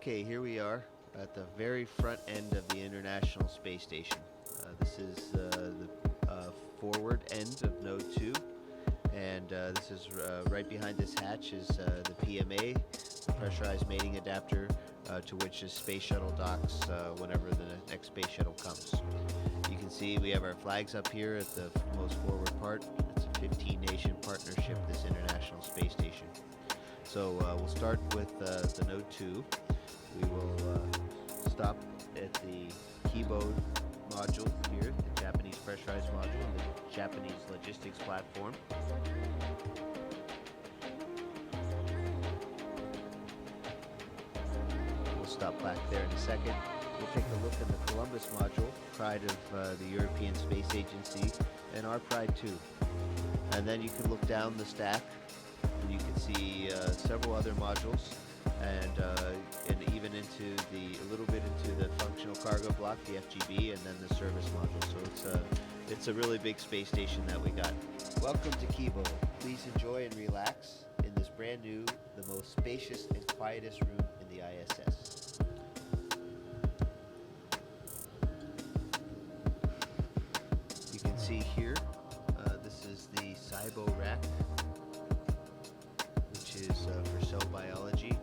Okay, here we are at the very front end of the International Space Station. This is the forward end of Node 2, and this is right behind this hatch is the PMA, the pressurized mating adapter, to which the space shuttle docks whenever the next space shuttle comes. You can see we have our flags up here at the most forward part. It's a 15-nation partnership, this International Space Station. So we'll start with the Node 2. We will stop at the Kibo module here, the Japanese pressurized module, and the Japanese logistics platform. We'll stop back there in a second. We'll take a look at the Columbus module, pride of the European Space Agency, and our pride too. And then you can look down the stack, and you can see several other modules, and even into a little bit into the functional cargo block, the FGB, and then the service module. So it's a really big space station that we got. Welcome to Kibo. Please enjoy and relax in this brand new, the most spacious and quietest room in the ISS. You can see here, this is the SIBO rack, which is for cell biology.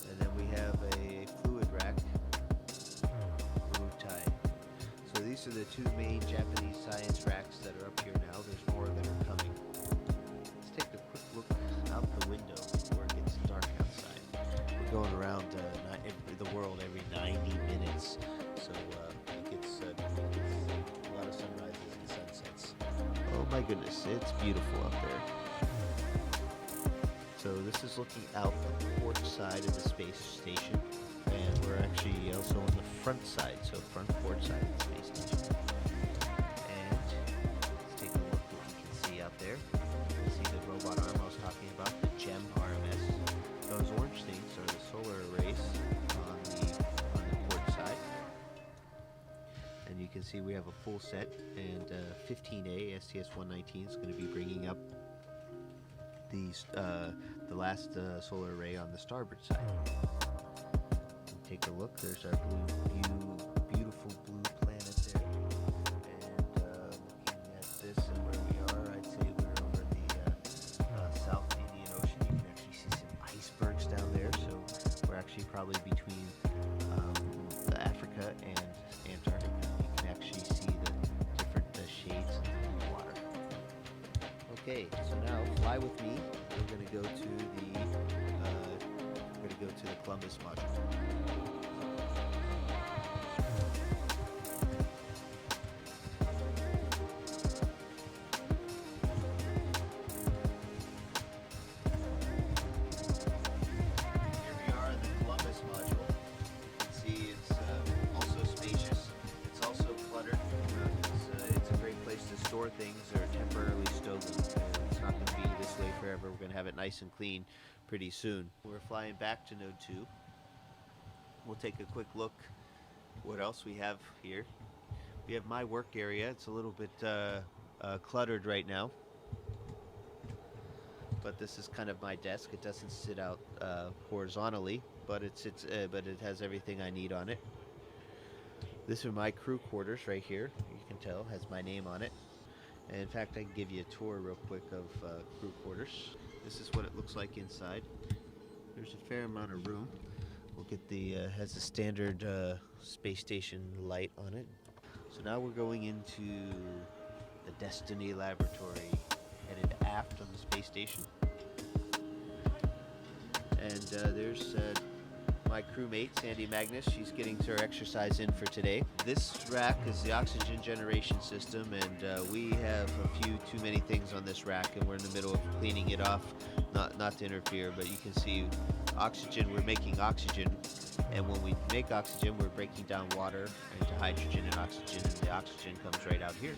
And then we have a fluid rack, fluid tie. So these are the two main Japanese science racks that are up here now. There's more that are coming. Let's take a quick look out the window before it gets dark outside. We're going around the world every 90 minutes, so it gets a lot of sunrises and sunsets. Oh my goodness, it's beautiful up there. So this is looking out the port side of the space station, and we're actually also on the front side, so front port side of the space station. And let's take a look at what you can see out there. You can see the robot arm I was talking about, the GEM RMS. Those orange things are the solar arrays on the port side. And you can see we have a full set, and 15A STS-119 is going to be bringing up the last solar array on the starboard side. Take a look. There's our beautiful blue planet there. And looking at this and where we are, I'd say we're over the South Indian Ocean. You can actually see some icebergs down there. So we're actually probably between Africa and Antarctica. You can actually see the different shades of the water. Okay, so now fly with me. We're going to go to the Columbus module. Here we are in the Columbus module. You can see it's also spacious. It's also cluttered. It's a great place to store things or temporarily stow them. It's not going to be this way forever. We're going to have it nice and clean pretty soon. We're flying back to Node 2. We'll take a quick look what else we have here. We have my work area. It's a little bit cluttered right now, but this is kind of my desk. It doesn't sit out horizontally, but it has everything I need on it. This are my crew quarters right here. You can tell it has my name on it. And in fact, I can give you a tour real quick of crew quarters. This is what it looks like inside. There's a fair amount of room. We'll get has a standard space station light on it. So now we're going into the Destiny laboratory, headed aft on the space station. And there's my crewmate, Sandy Magnus. She's getting her exercise in for today. This rack is the oxygen generation system, and we have a few too many things on this rack, and we're in the middle of cleaning it off, not to interfere, but you can see oxygen. We're making oxygen, and when we make oxygen, we're breaking down water into hydrogen and oxygen, and the oxygen comes right out here.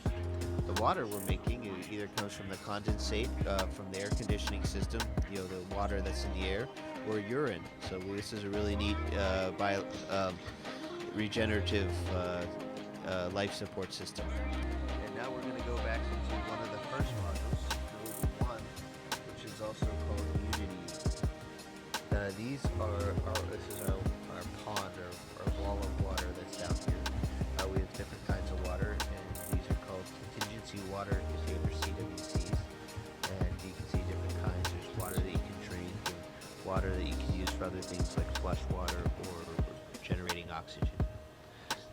The water we're making either comes from the condensate from the air conditioning system, the water that's in the air, or urine. So this is a really neat regenerative life support system. And now we're going to go back into one of the first modules, Node 1, which is also called Unity. This is our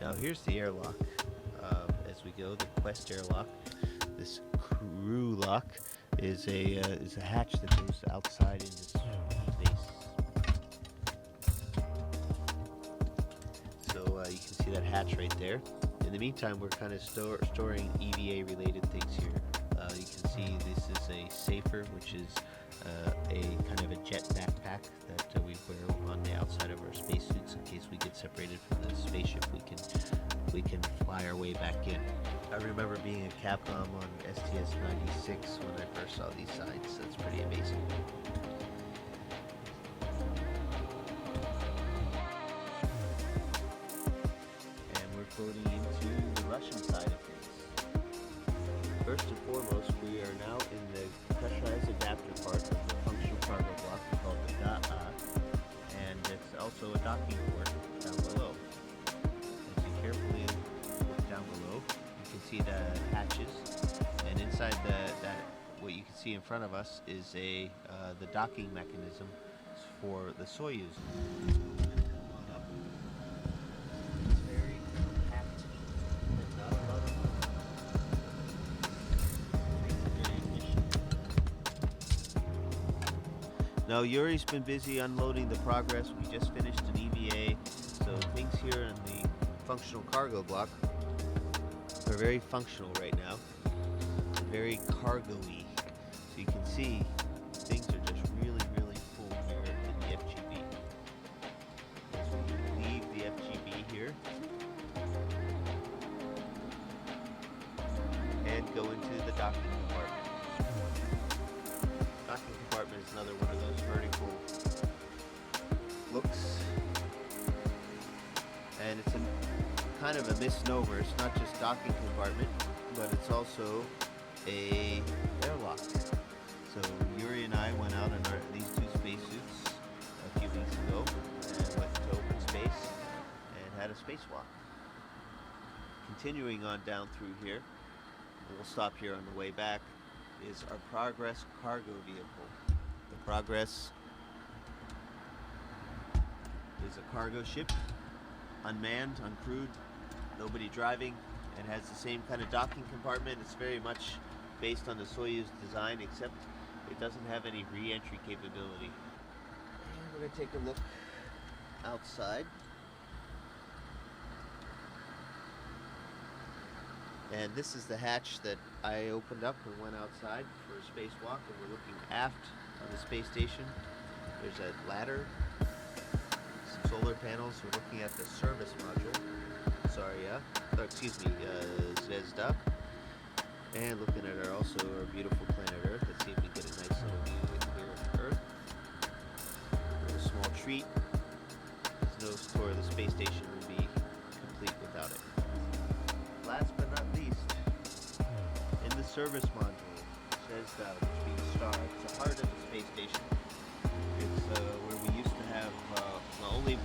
Now here's the airlock. As we go, the Quest airlock. This crew lock is a hatch that goes outside into space. So you can see that hatch right there. In the meantime, we're kind of storing EVA-related things here. You can see this is a safer, which is a kind of a jet backpack that we wear on the outside of our spacesuits in case we get separated from the spaceship. We can fly our way back in. I remember being a Capcom on STS-96 when I first saw these signs. That's pretty amazing. And we're floating into the Russian side of things. First and foremost, we are now in the pressurized adapter part of the functional cargo block called the DAA, and it's also a docking port down below. As you carefully look down below, you can see the hatches, and inside that what you can see in front of us is the docking mechanism for the Soyuz. Now Yuri's been busy unloading the Progress. We just finished an EVA, so things here in the functional cargo block are very functional right now, and very cargo-y. So you can see things are just really, really full here in the FGB. As we leave the FGB here and go into the docking compartment. Docking compartment is another one of those vertical looks, and it's a kind of a misnomer. It's not just docking compartment, but it's also a airlock. So Yuri and I went out in these two spacesuits a few weeks ago and went to open space and had a spacewalk. Continuing on down through here, and we'll stop here on the way back, is our Progress cargo vehicle. The Progress is a cargo ship, unmanned, uncrewed, nobody driving, and has the same kind of docking compartment. It's very much based on the Soyuz design, except it doesn't have any re-entry capability. And we're going to take a look outside. And this is the hatch that I opened up and went outside for a spacewalk, and we're looking aft on the space station. There's a ladder, some solar panels. We're looking at the service module, Zvezda, and looking at our beautiful planet Earth. Let's see if we get a nice little view with clear Earth. There's a small treat. There's no tour of the space station would be complete without it. Last but not least, in the service module, Zvezda, which means star, it's the heart of the space station. It's where we used to have the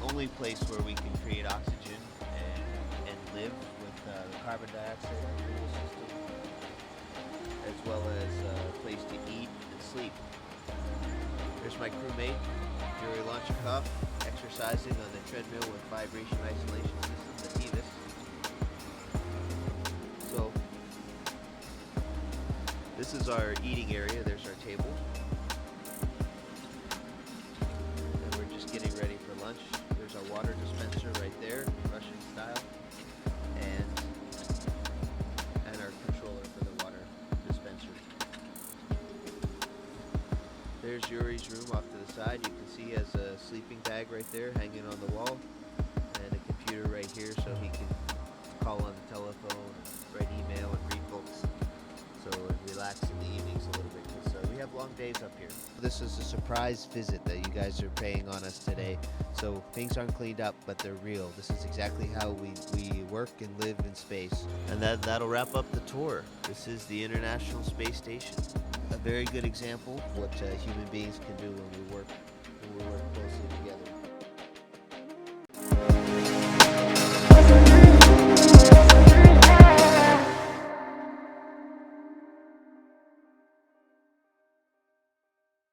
only place where we can create oxygen and live with the carbon dioxide removal system, as well as a place to eat and sleep. There's my crewmate, Yuri Lonchikov, exercising on the treadmill with vibration isolation system, the TVIS. So this is our eating area. There's our table, and we're just getting ready for lunch. There's our water dispenser right there, Russian style, and our controller for the water dispenser. There's Yuri's room off to the side. You can see he has a sleeping bag right there hanging on the wall, and a computer right here so he can call on the telephone, write email, and read books. So relax in the evenings a little bit, because we have long days up here. This is a surprise visit that you guys are paying on us today. So things aren't cleaned up, but they're real. This is exactly how we work and live in space. And that'll wrap up the tour. This is the International Space Station. A very good example of what human beings can do when we work